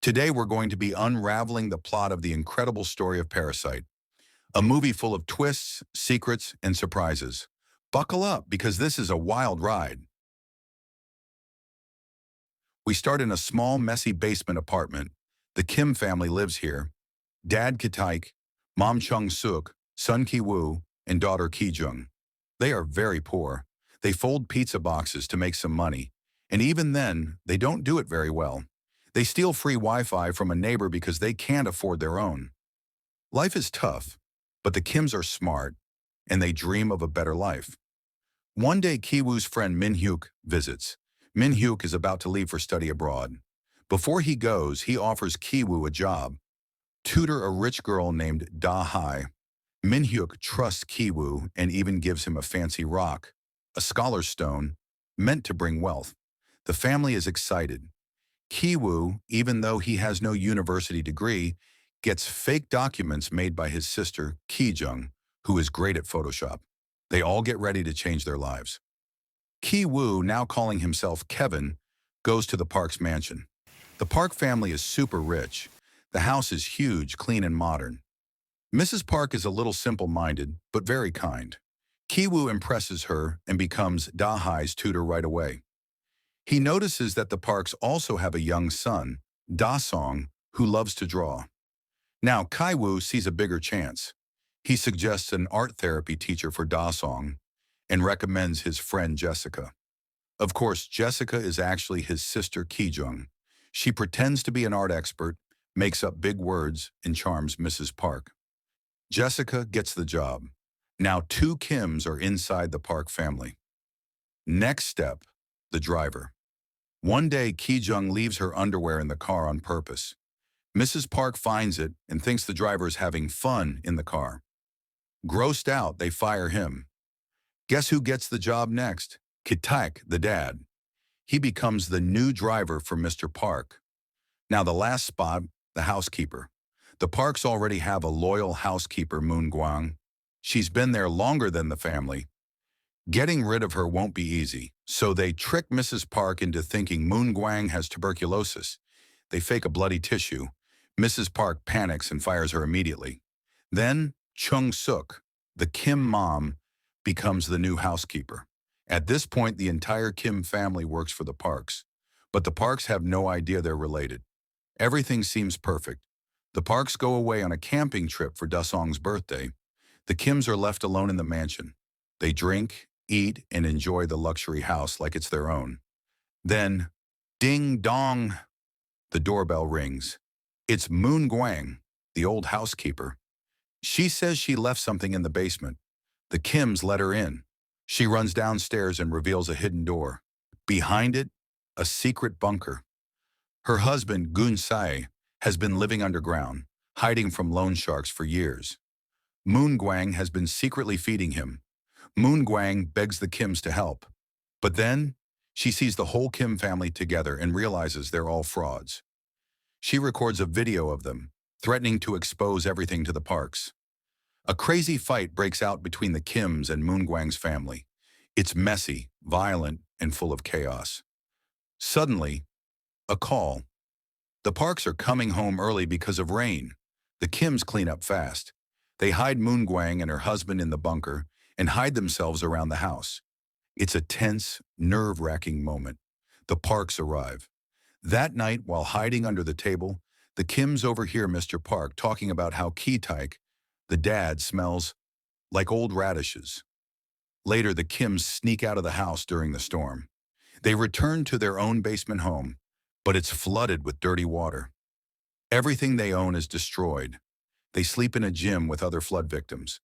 Today we're going to be unraveling the plot of the incredible story of Parasite, a movie full of twists, secrets, and surprises. Buckle up because this is a wild ride. We start in a small, messy basement apartment. The Kim family lives here. Dad Ki-taek, Mom Chung-suk, son Ki-woo, and daughter Ki-jung. They are very poor. They fold pizza boxes to make some money, and even then, they don't do it very well. They steal free Wi-Fi from a neighbor because they can't afford their own. Life is tough, but the Kims are smart, and they dream of a better life. One day, Ki-woo's friend Min-hyuk visits. Min-hyuk is about to leave for study abroad. Before he goes, he offers Ki-woo a job. Tutor a rich girl named Da-hai. Min-hyuk trusts Ki-woo and even gives him a fancy rock, a scholar's stone, meant to bring wealth. The family is excited. Ki-woo, even though he has no university degree, gets fake documents made by his sister, Ki-jung, who is great at Photoshop. They all get ready to change their lives. Ki-woo, now calling himself Kevin, goes to the Park's mansion. The Park family is super rich. The house is huge, clean, and modern. Mrs. Park is a little simple-minded, but very kind. Ki-woo impresses her and becomes Da-hai's tutor right away. He notices that the Parks also have a young son, Da-song, who loves to draw. Now, Ki-woo sees a bigger chance. He suggests an art therapy teacher for Da-song and recommends his friend Jessica. Of course, Jessica is actually his sister Ki-jung. She pretends to be an art expert, makes up big words, and charms Mrs. Park. Jessica gets the job. Now 2 Kims are inside the Park family. Next step, the driver. One day, Ki-jung leaves her underwear in the car on purpose. Mrs. Park finds it and thinks the driver is having fun in the car. Grossed out, they fire him. Guess who gets the job next? Ki-taek, the dad. He becomes the new driver for Mr. Park. Now the last spot, the housekeeper. The Parks already have a loyal housekeeper, Moon-gwang. She's been there longer than the family. Getting rid of her won't be easy, so they trick Mrs. Park into thinking Moon-gwang has tuberculosis. They fake a bloody tissue. Mrs. Park panics and fires her immediately. Then Chung-suk, the Kim mom, becomes the new housekeeper. At this point, the entire Kim family works for the Parks, but the Parks have no idea they're related. Everything seems perfect. The Parks go away on a camping trip for Da-song's birthday. The Kims are left alone in the mansion. They drink, eat, and enjoy the luxury house like it's their own. Then, ding dong, the doorbell rings. It's Moon-gwang, the old housekeeper. She says she left something in the basement. The Kims let her in. She runs downstairs and reveals a hidden door. Behind it, a secret bunker. Her husband, Gun-sae, has been living underground, hiding from loan sharks for years. Moon-gwang has been secretly feeding him. Moon-gwang begs the Kims to help. But then, she sees the whole Kim family together and realizes they're all frauds. She records a video of them, threatening to expose everything to the Parks. A crazy fight breaks out between the Kims and Moon-gwang's family. It's messy, violent, and full of chaos. Suddenly, a call. The Parks are coming home early because of rain. The Kims clean up fast. They hide Moon-gwang and her husband in the bunker and hide themselves around the house. It's a tense, nerve-wracking moment. The Parks arrive. That night, while hiding under the table, the Kims overhear Mr. Park talking about how Ki-taek, the dad, smells like old radishes. Later, the Kims sneak out of the house during the storm. They return to their own basement home, but it's flooded with dirty water. Everything they own is destroyed. They sleep in a gym with other flood victims.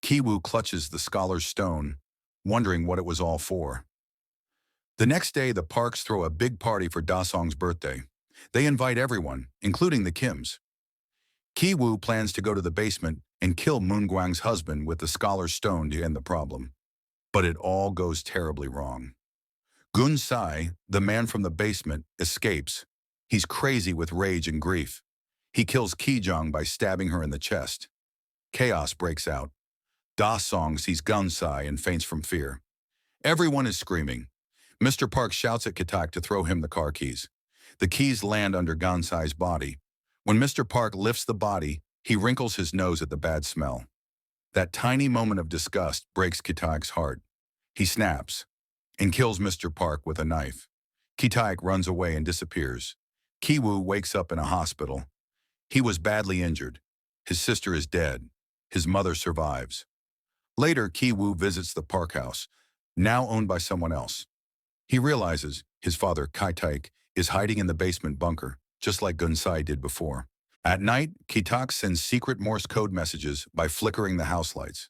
Ki-woo clutches the scholar's stone, wondering what it was all for. The next day, the Parks throw a big party for Da-song's birthday. They invite everyone, including the Kims. Ki-woo plans to go to the basement and kill Moon-gwang's husband with the scholar's stone to end the problem. But it all goes terribly wrong. Gun-sae, the man from the basement, escapes. He's crazy with rage and grief. He kills Ki-jung by stabbing her in the chest. Chaos breaks out. Da-song sees Gun-sae and faints from fear. Everyone is screaming. Mr. Park shouts at Ki-taek to throw him the car keys. The keys land under Gansai's body. When Mr. Park lifts the body, he wrinkles his nose at the bad smell. That tiny moment of disgust breaks Kitaik's heart. He snaps and kills Mr. Park with a knife. Kitaik runs away and disappears. Kiwoo wakes up in a hospital. He was badly injured. His sister is dead. His mother survives. Later, Kiwoo visits the Park house, now owned by someone else. He realizes his father, Kitaik, is hiding in the basement bunker, just like Gunsai did before. At night, Kitaik sends secret Morse code messages by flickering the house lights.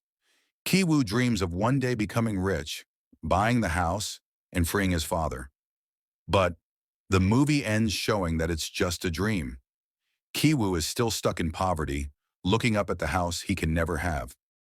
Kiwoo dreams of one day becoming rich, buying the house, and freeing his father. But the movie ends showing that it's just a dream. Kiwoo is still stuck in poverty, looking up at the house he can never have.